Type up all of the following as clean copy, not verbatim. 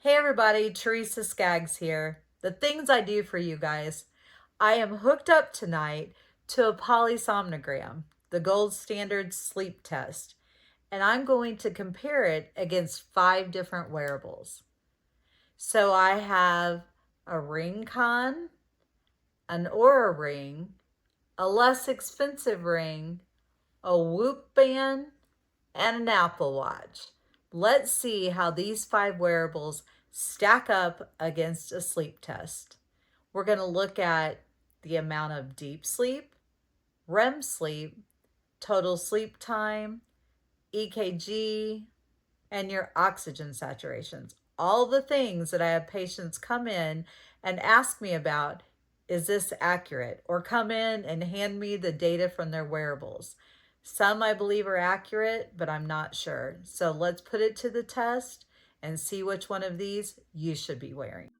Hey everybody, Teresa Skaggzzz here. The things I do for you guys. I am hooked up tonight to a polysomnogram, the gold standard sleep test, and I'm going to compare it against 5 different wearables. So I have a Ringconn, an Oura ring, a less expensive ring, a Whoop band, and an Apple Watch. Let's see how these 5 wearables stack up against a sleep test. We're going to look at the amount of deep sleep, REM sleep, total sleep time, EKG, and your oxygen saturations. All the things that I have patients come in and ask me about, is this accurate? Or come in and hand me the data from their wearables. Some I believe are accurate, but I'm not sure. So let's put it to the test and see which one of these you should be wearing.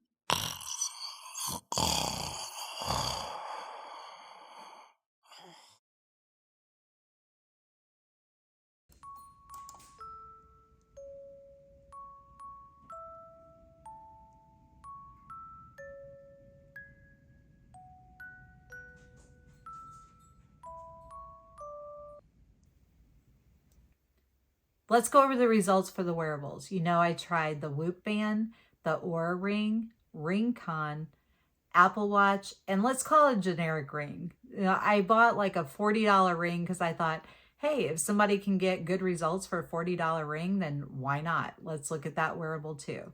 Let's go over the results for the wearables. You know, I tried the Whoop band, the Oura ring, Ringconn, Apple Watch, and let's call it a generic ring. You know, I bought like a $40 ring because I thought, hey, if somebody can get good results for a $40 ring, then why not? Let's look at that wearable too.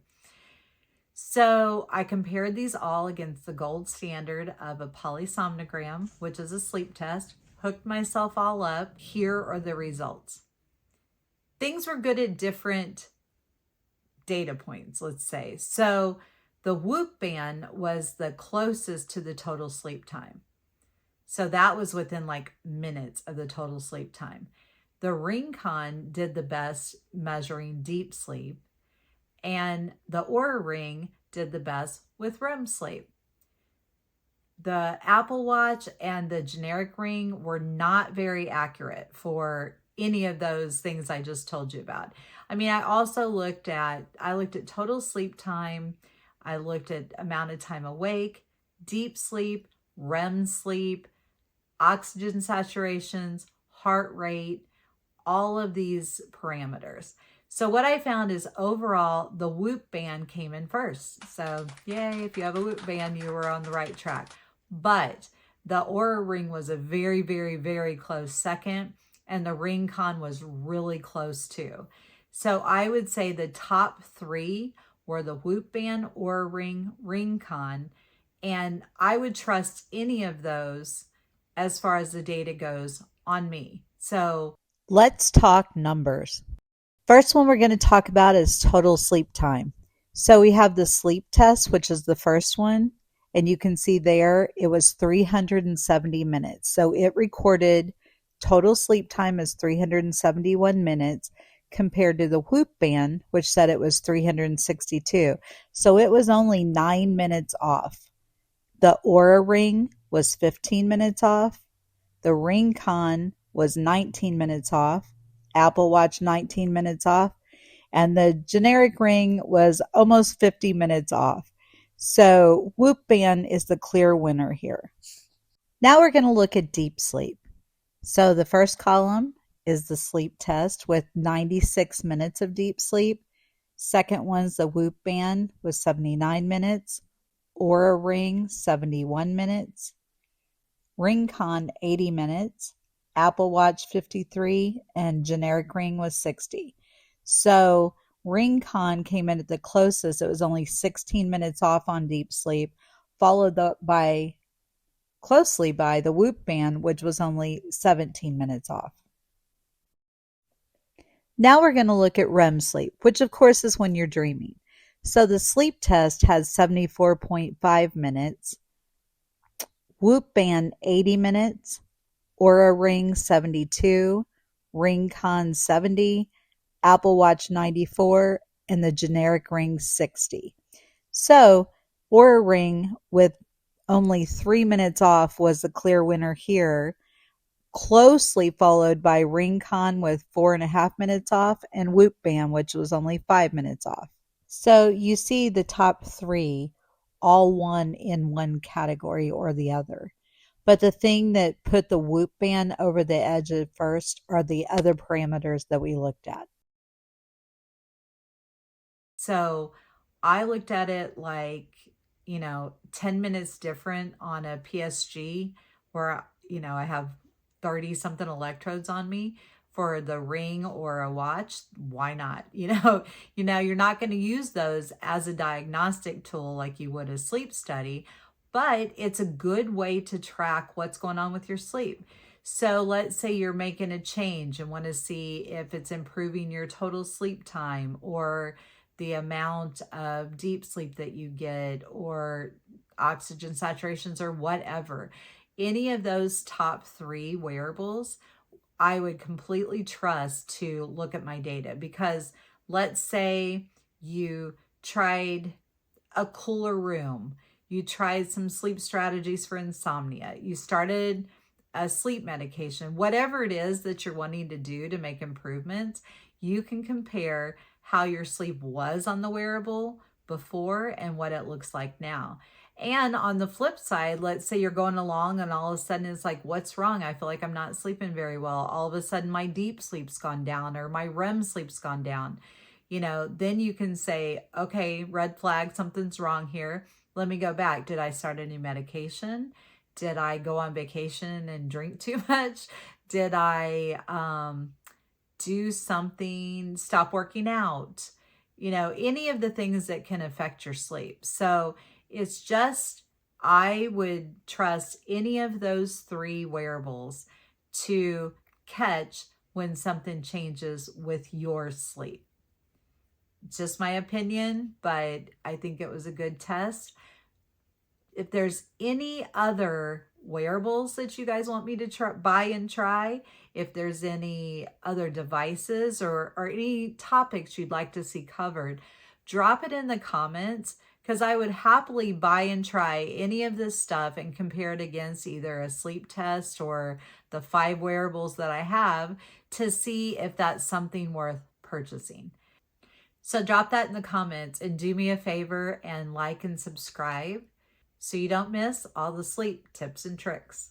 So I compared these all against the gold standard of a polysomnogram, which is a sleep test, hooked myself all up. Here are the results. Things were good at different data points, let's say. So the Whoop band was the closest to the total sleep time. So that was within like minutes of the total sleep time. The Ringconn did the best measuring deep sleep, and the Oura ring did the best with REM sleep. The Apple Watch and the generic ring were not very accurate for any of those things I just told you about. I mean, I also looked at total sleep time. I looked at amount of time awake, deep sleep, REM sleep, oxygen saturations, heart rate, all of these parameters. So what I found is overall, the Whoop band came in first. So yay, if you have a Whoop band, you were on the right track. But the Oura ring was a very, very, very close second, and the Ringconn was really close too. So I would say the top 3 were the Whoop band, Oura ring, Ringconn, and I would trust any of those as far as the data goes on me. So let's talk numbers. First one we're going to talk about is total sleep time. So we have the sleep test, which is the first one. And you can see there it was 370 minutes. So it recorded total sleep time as 371 minutes compared to the Whoop band, which said it was 362. So it was only 9 minutes off. The Oura ring was 15 minutes off. The Ringconn was 19 minutes off. Apple Watch 19 minutes off. And the generic ring was almost 50 minutes off. So Whoop band is the clear winner here. Now we're going to look at deep sleep. So the first column is the sleep test with 96 minutes of deep sleep. Second one's the Whoop band with 79 minutes. Oura ring 71 minutes. Ringconn 80 minutes. Apple Watch 53, and generic ring was 60. So Ringconn came in at the closest. It was only 16 minutes off on deep sleep, followed closely by the Whoop band, which was only 17 minutes off. Now we're going to look at REM sleep, which of course is when you're dreaming. So the sleep test has 74.5 minutes, Whoop band 80 minutes, Oura ring 72, Ringconn 70, Apple Watch 94, and the generic ring 60. So Oura ring with only 3 minutes off was the clear winner here, closely followed by Ringconn with 4.5 minutes off, and Whoop band, which was only 5 minutes off. So you see the top three, all one in one category or the other. But the thing that put the Whoop band over the edge at first are the other parameters that we looked at. So I looked at it like, 10 minutes different on a PSG where, I have 30 something electrodes on me for the ring or a watch. Why not? You're not going to use those as a diagnostic tool like you would a sleep study, but it's a good way to track what's going on with your sleep. So let's say you're making a change and want to see if it's improving your total sleep time or the amount of deep sleep that you get or oxygen saturations or whatever. Any of those top three wearables, I would completely trust to look at my data because let's say you tried a cooler room, you tried some sleep strategies for insomnia, you started a sleep medication, whatever it is that you're wanting to do to make improvements, you can compare how your sleep was on the wearable before and what it looks like now. And on the flip side, let's say you're going along and all of a sudden it's like, what's wrong? I feel like I'm not sleeping very well. All of a sudden my deep sleep's gone down or my REM sleep's gone down. Then you can say, okay, red flag, something's wrong here. Let me go back. Did I start a new medication? Did I go on vacation and drink too much? Did I do something, stop working out? Any of the things that can affect your sleep. So it's just, I would trust any of those three wearables to catch when something changes with your sleep. Just my opinion, but I think it was a good test. If there's any other wearables that you guys want me to buy and try, if there's any other devices or any topics you'd like to see covered, drop it in the comments because I would happily buy and try any of this stuff and compare it against either a sleep test or the 5 wearables that I have to see if that's something worth purchasing. So drop that in the comments and do me a favor and like and subscribe so you don't miss all the sleep tips and tricks.